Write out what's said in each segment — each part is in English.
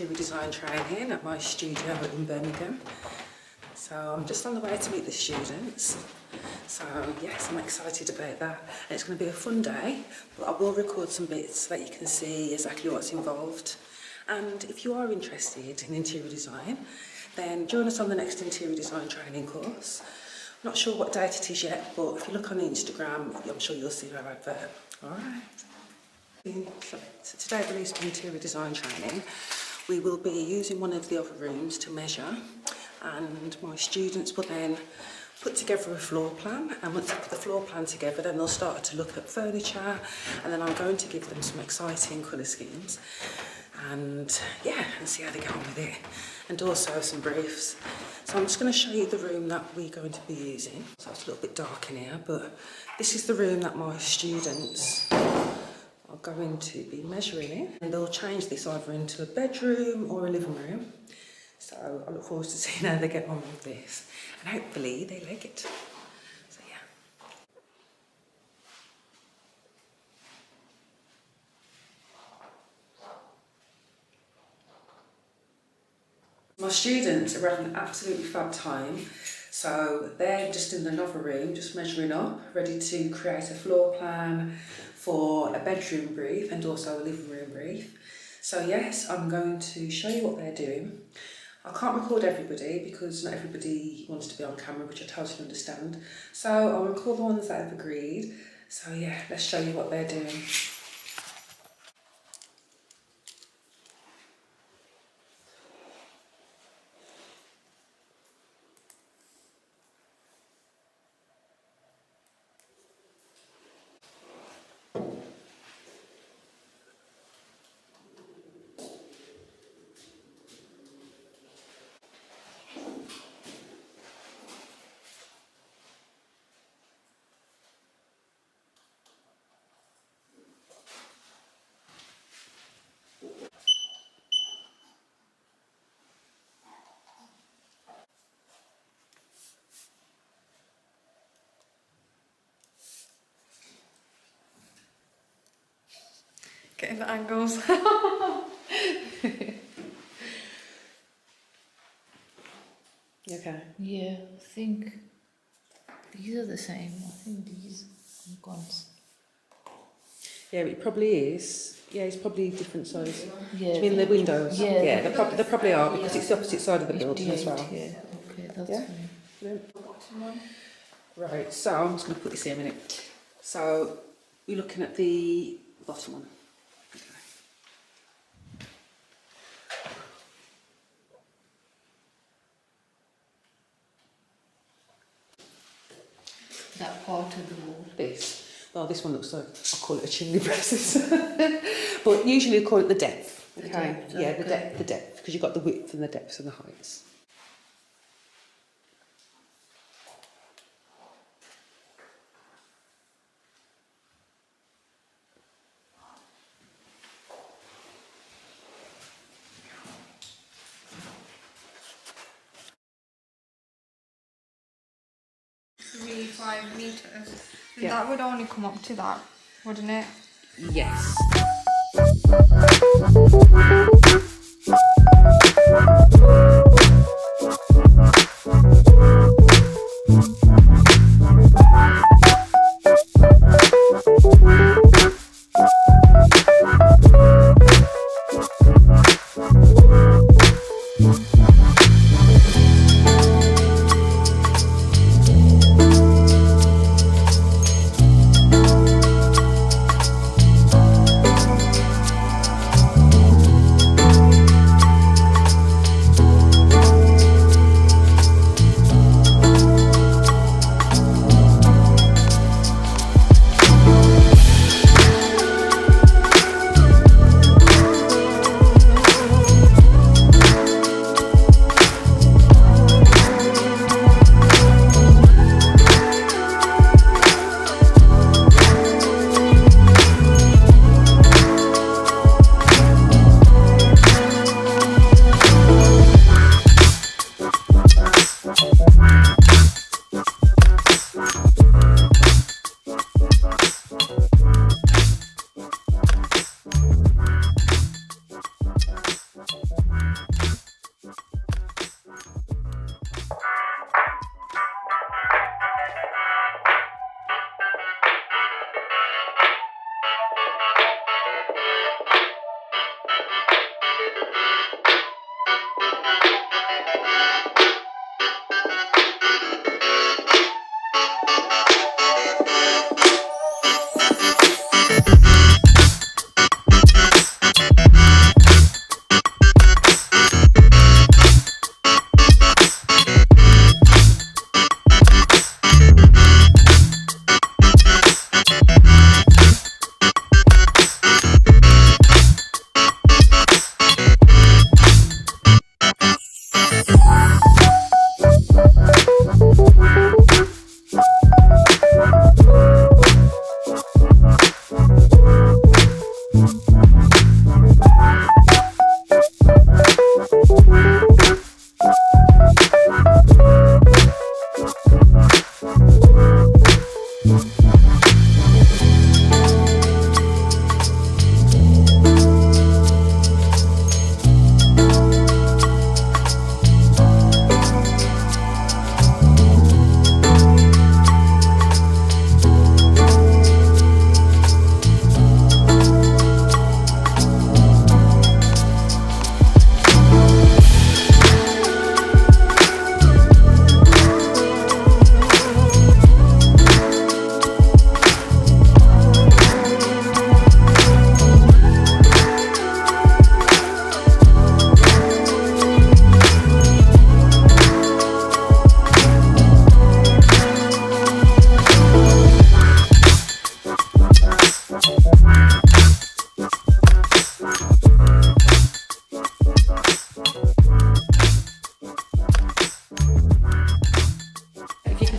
interior design training at my studio in Birmingham. So I'm just on the way to meet the students. So yes, I'm excited about that. And it's going to be a fun day, but I will record some bits so that you can see exactly what's involved. And if you are interested in interior design, then join us on the next interior design training course. I'm not sure what date it is yet, but if you look on the Instagram, I'm sure you'll see our advert. All right. So today, at least for interior design training, we will be using one of the other rooms to measure, and my students will then put together a floor plan, and once they put the floor plan together, then they'll start to look at furniture, and then I'm going to give them some exciting colour schemes, and yeah, and see how they get on with it, and also some briefs. So I'm just going to show you the room that we're going to be using. So it's a little bit dark in here, but this is the room that my students are going to be measuring in, and they'll change this either into a bedroom or a living room. So I look forward to seeing how they get on with this, and hopefully they like it. So yeah. My students are having an absolutely fab time. So they're just in another room, just measuring up, ready to create a floor plan for a bedroom brief and also a living room brief. So yes, I'm going to show you what they're doing. I can't record everybody because not everybody wants to be on camera, which I totally understand. So I'll record the ones that have agreed. So yeah, let's show you what they're doing. Getting the angles. Okay. Yeah, I think these are the same. I think these ones. Yeah, it probably is. Yeah, it's probably different size. Yeah. Do you mean the windows? Yeah. Yeah, they probably are, because it's the opposite side of the building as well. Yeah, okay, that's Yeah? fine. Brilliant. Right, so I'm just going to put this here a minute. So we're looking at the bottom one. Okay. That part of the wall. This. Well, this one looks like, I call it a chimney breast. But usually we call it the depth. The Okay. depth, Yeah, okay. the depth, because you've got the width and the depth and the heights. Three, 5 meters. Yeah. That would only come up to that, wouldn't it? Yes.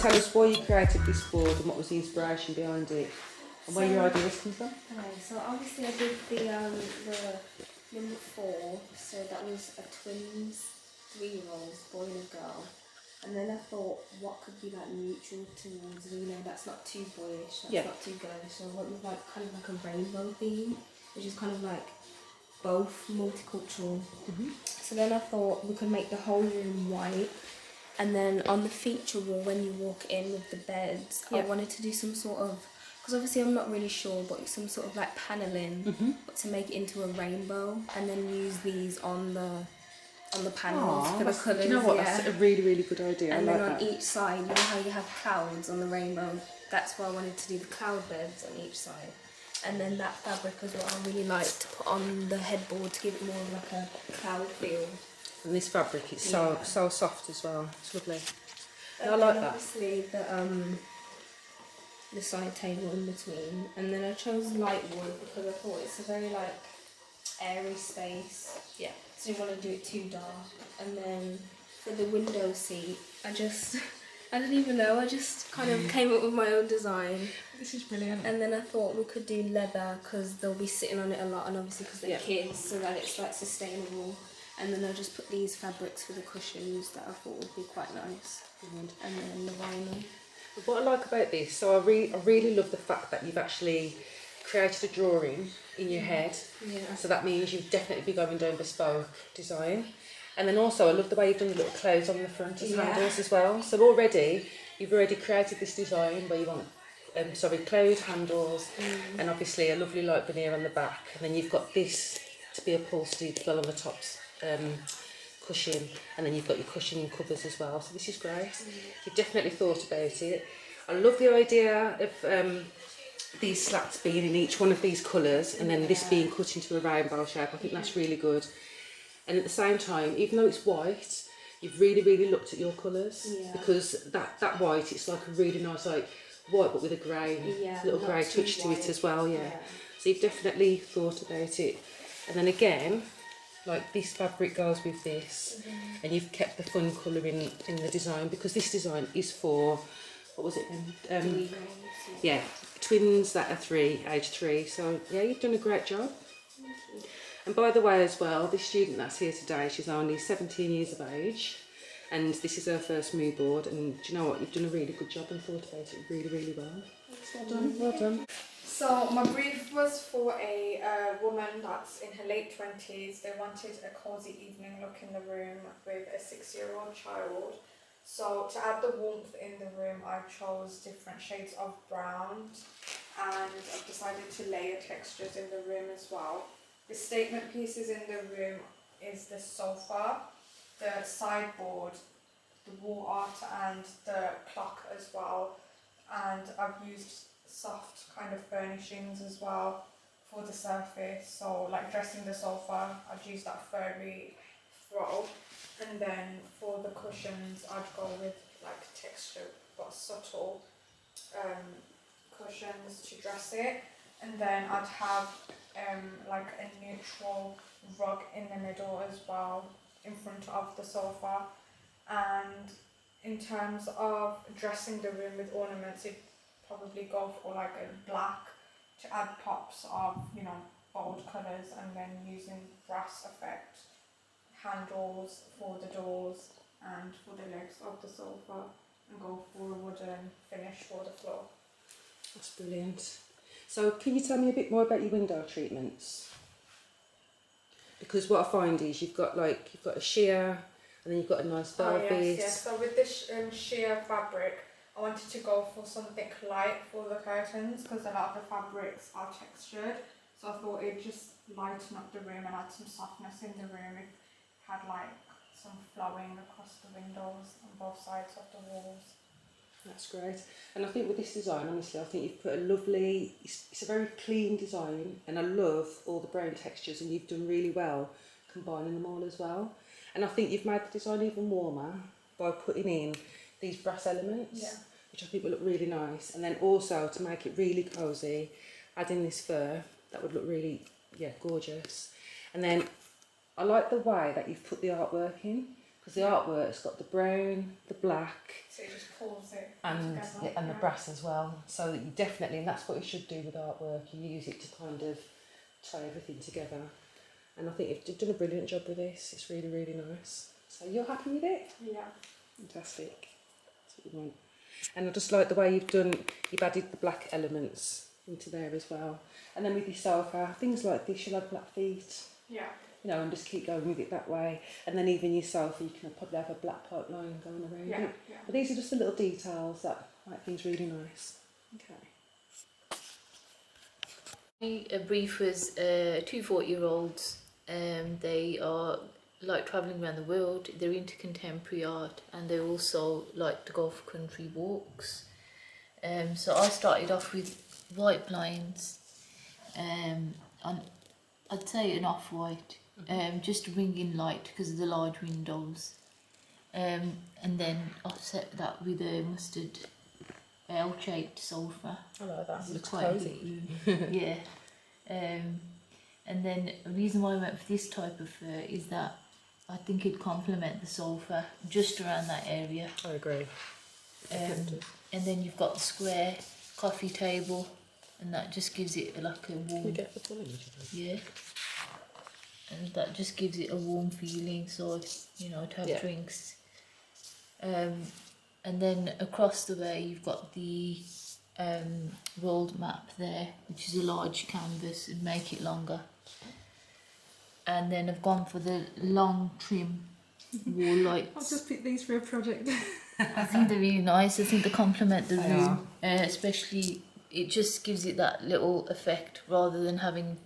tell us why you created this board and what was the inspiration behind it and where your ideas come from? Okay, so obviously I did the number 4, so that was a twins, 3-year-olds, boy and a girl. And then I thought, what could be like neutral towards, you know, that's not too boyish, that's not too girlish. So I went with like kind of like a rainbow theme, which is kind of like both multicultural. So then I thought we could make the whole room white. And then on the feature wall, when you walk in with the beds, I wanted to do some sort of, because obviously I'm not really sure, but some sort of like paneling, but to make it into a rainbow, and then use these on the panels for the colours. You know what? That's a really, really good idea. And I then like on each side, you know how you have clouds on the rainbow? That's why I wanted to do the cloud beds on each side. And then that fabric as well, I really like to put on the headboard to give it more of like a cloud feel. And this fabric is so soft as well. It's lovely. And I like that. Obviously the side table in between, and then I chose light wood because I thought it's a very like airy space. Yeah. So you want to do it too dark. And then for the window seat, I don't even know, I just kind of came up with my own design. This is brilliant. And then I thought we could do leather because they'll be sitting on it a lot, and obviously because they're kids, so that it's like sustainable. And then I just put these fabrics for the cushions that I thought would be quite nice. And then the vinyl. What I like about this, so I really love the fact that you've actually created a drawing in your head. Yeah. So that means you'd definitely be going down bespoke design. And then also I love the way you've done the little clothes on the front as handles as well. So you've already created this design where you want closed handles and obviously a lovely light veneer on the back. And then you've got this to be upholstered as well on the tops. Cushion, and then you've got your cushioning covers as well, so this is great. You've definitely thought about it. I love the idea of these slats being in each one of these colours and then this being cut into a rainbow shape. I think that's really good. And at the same time, even though it's white, you've really looked at your colours because that white, it's like a really nice like white but with a grey, little grey touch to it as well. So you've definitely thought about it. And then again, like this fabric goes with this, and you've kept the fun colouring in the design because this design is for, what was it? Twins that are age 3. So yeah, you've done a great job. And by the way as well, this student that's here today, she's only 17 years of age, and this is her first mood board. And do you know what? You've done a really good job and thought about it really well. Well done. Well done. So my brief was for a woman that's in her late 20s. They wanted a cosy evening look in the room with a 6-year-old child. So to add the warmth in the room, I chose different shades of brown, and I've decided to layer textures in the room as well. The statement pieces in the room is the sofa, the sideboard, the wall art and the clock as well. And I've used soft kind of furnishings as well for the surface, so like dressing the sofa, I'd use that furry throw, and then for the cushions I'd go with like texture but subtle cushions to dress it, and then I'd have like a neutral rug in the middle as well in front of the sofa. And in terms of dressing the room with ornaments, it probably go for like a black to add pops of, you know, bold colours, and then using brass effect handles for the doors and for the legs of the sofa, and go for a wooden finish for the floor. That's brilliant. So can you tell me a bit more about your window treatments? Because what I find is you've got a sheer, and then you've got a nice velvet. Yes. So with this sheer fabric, I wanted to go for something light for the curtains because a lot of the fabrics are textured. So I thought it'd just lighten up the room and add some softness in the room. It had like some flowing across the windows on both sides of the walls. That's great. And I think with this design, honestly, I think you've put a lovely, it's a very clean design, and I love all the brown textures, and you've done really well combining them all as well. And I think you've made the design even warmer by putting in these brass elements, which I think will look really nice. And then also to make it really cosy, adding this fur, that would look really, gorgeous. And then I like the way that you've put the artwork in, because the artwork's got the brown, the black, So it just pulls it and together. the brass as well. So that you definitely, and that's what you should do with artwork. You use it to kind of tie everything together. And I think you've done a brilliant job with this. It's really, really nice. So you're happy with it? Yeah. Fantastic. That's what you want. And I just like the way you've added the black elements into there as well. And then with your sofa, things like this, you'll have black feet. Yeah. You know, and just keep going with it that way. And then even your sofa, you can probably have a black pipeline going around Yeah. it. Yeah. But these are just the little details that make things really nice. Okay. A brief was 2 40-year-olds. They are like travelling around the world. They're into contemporary art, and they also like to go for country walks. So I started off with white blinds, on, I'd say an off-white, just to bring in light because of the large windows. And then offset that with a mustard L-shaped sofa. I like that. It's Looks quite a cosy. big room. Yeah. And then the reason why I went for this type of fur is that I think it'd complement the sofa just around that area. I agree. And then you've got the square coffee table, and that just gives it like a warm. You get the full image of it. Yeah. And that just gives it a warm feeling. So you know, to have drinks. And then across the way you've got the world map there, which is a large canvas, and make it longer. And then I've gone for the long trim wall lights. I'll just pick these for a project. I think they're really nice. I think they complement the room, especially it just gives it that little effect rather than having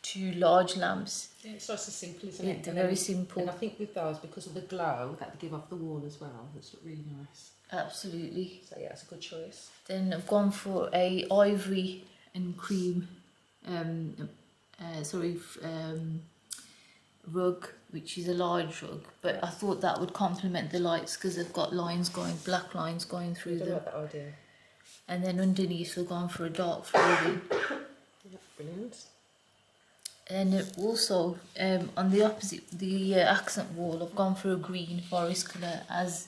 2 large lamps. Yeah, it's nice and simple, isn't it? They're very simple. And I think with those, because of the glow that they give off the wall as well, it's really nice. Absolutely. So yeah, it's a good choice. Then I've gone for a ivory and cream, rug, which is a large rug, but I thought that would complement the lights because they've got black lines going through I them. like that idea. And then underneath we've gone for a dark flooring. Yeah, brilliant. And also on the opposite, the accent wall, I've gone for a green forest colour as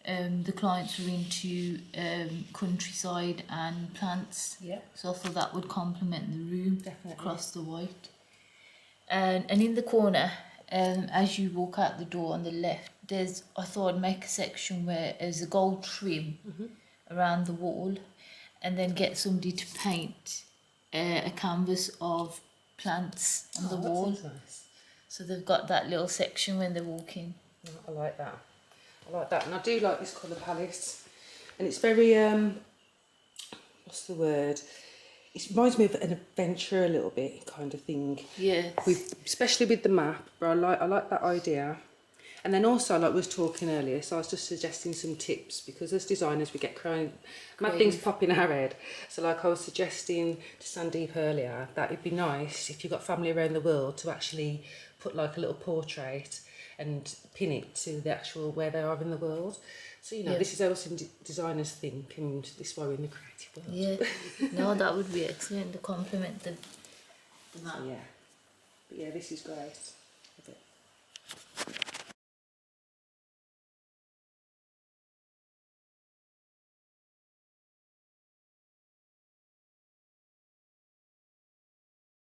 the clients are into countryside and plants. Yeah. So I thought that would complement the room. Definitely. Across the white. And in the corner, as you walk out the door on the left, I thought I'd make a section where there's a gold trim around the wall, and then get somebody to paint a canvas of plants on the wall. That sounds nice. So they've got that little section when they're walking. Yeah, I like that. I like that, and I do like this colour palette. And it's very what's the word? It reminds me of an adventure a little bit, kind of thing. Yeah. Especially with the map, but I like that idea. And then also, like we was talking earlier, so I was just suggesting some tips, because as designers we get mad things pop in our head. So like I was suggesting to Sandeep earlier that it'd be nice if you've got family around the world to actually put like a little portrait and pin it to the actual where they are in the world. So, you know, this is how some designers think, and this is why we're in the creative world. Yeah. No, that would be excellent to complement the map. So, yeah. But yeah, this is great. Love it.